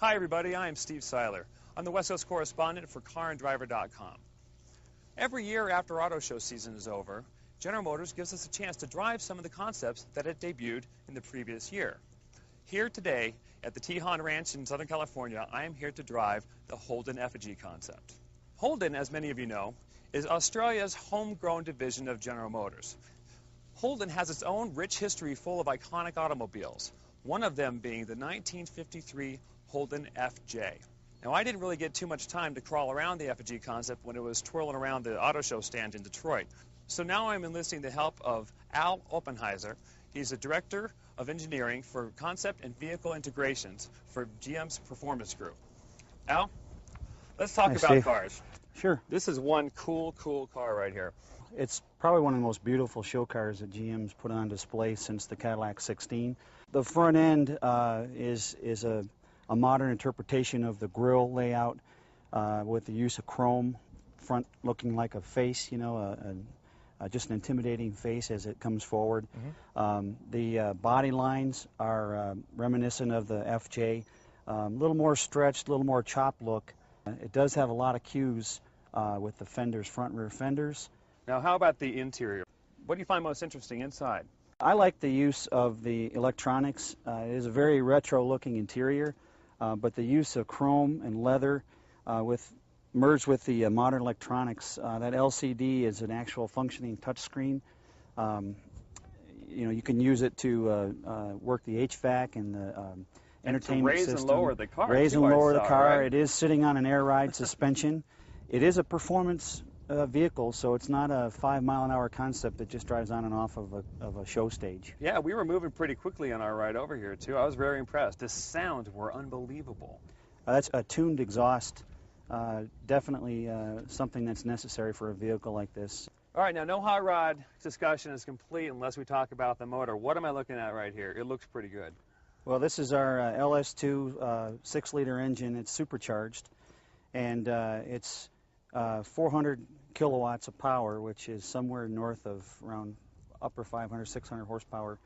Hi everybody, I am Steve Seiler. I'm the West Coast correspondent for CarAndDriver.com. Every year after auto show season is over, General Motors gives us a chance to drive some of the concepts that it debuted in the previous year. Here today at the Tejon Ranch in Southern California, I am here to drive the Holden Efijy concept. Holden, as many of you know, is Australia's homegrown division of General Motors. Holden has its own rich history full of iconic automobiles, one of them being the 1953 Holden FJ. Now, I didn't really get too much time to crawl around the Efijy concept when it was twirling around the auto show stand in Detroit. So now I'm enlisting the help of Al Oppenheiser. He's the Director of Engineering for Concept and Vehicle Integrations for GM's Performance Group. Al, let's talk about Steve. cars. Sure. This is one cool car right here. It's probably one of the most beautiful show cars that GM's put on display since the Cadillac 16. The front end is a modern interpretation of the grille layout with the use of chrome, front looking like a face, you know, just an intimidating face as it comes forward. Mm-hmm. The body lines are reminiscent of the FJ, a little more stretched, a little more chop look. It does have a lot of cues with the fenders, front and rear fenders. Now, how about the interior? What do you find most interesting inside? I like the use of the electronics. It is a very retro-looking interior, but the use of chrome and leather merged with the modern electronics. That LCD is an actual functioning touchscreen. You know, you can use it to work the HVAC and the entertainment system. Raise and lower the car. Raise and lower the car. Right? It is sitting on an air ride suspension. It is a performance vehicle, so it's not a 5-mile-an-hour concept that just drives on and off of a show stage. Yeah, we were moving pretty quickly on our ride over here, too. I was very impressed. The sounds were unbelievable. That's a tuned exhaust. Definitely something that's necessary for a vehicle like this. All right, now no hot rod discussion is complete unless we talk about the motor. What am I looking at right here? It looks pretty good. Well, this is our LS2 6-liter engine. It's supercharged, and it's 400 kilowatts of power, which is somewhere north of around upper 500, 600 horsepower.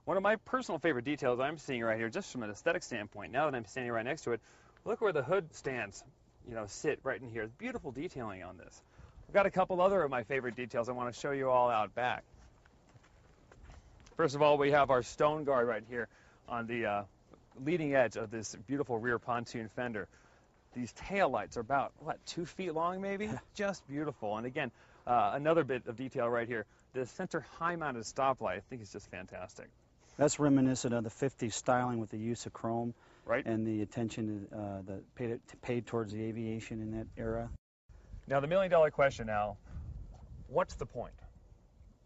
One of my personal favorite details I'm seeing right here, just from an aesthetic standpoint, now that I'm standing right next to it, look where the hood stands, you know, sit right in here. Beautiful detailing on this. I've got a couple other of my favorite details I want to show you all out back. First of all, we have our stone guard right here on the leading edge of this beautiful rear pontoon fender. These tail lights are about, what, 2 feet long maybe? Just beautiful. And again, another bit of detail right here. The center high-mounted stoplight, I think is just fantastic. That's reminiscent of the 50s styling with the use of chrome, right, and the attention that paid towards the aviation in that era. Now, the million-dollar question now, what's the point?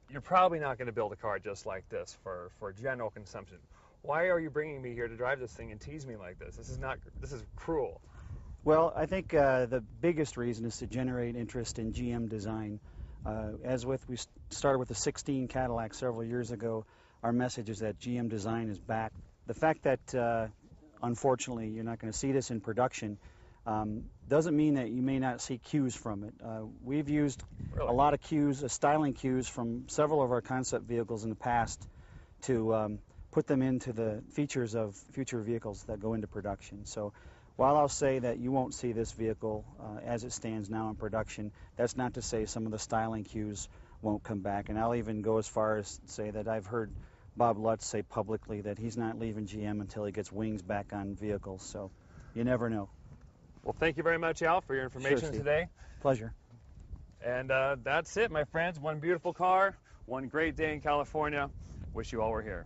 You're probably not going to build a car just like this for general consumption. Why are you bringing me here to drive this thing and tease me like this? This is cruel. Well, I think the biggest reason is to generate interest in GM design. We started with the 16 Cadillac several years ago, our message is that GM design is back. The fact that, unfortunately, you're not going to see this in production doesn't mean that you may not see cues from it. We've used a lot of cues, styling cues from several of our concept vehicles in the past to put them into the features of future vehicles that go into production. So while I'll say that you won't see this vehicle as it stands now in production, that's not to say some of the styling cues won't come back. And I'll even go as far as say that I've heard Bob Lutz say publicly that he's not leaving GM until he gets wings back on vehicles. So you never know. Well, thank you very much, Al, for your information today. Pleasure. And that's it, my friends. One beautiful car, one great day in California. Wish you all were here.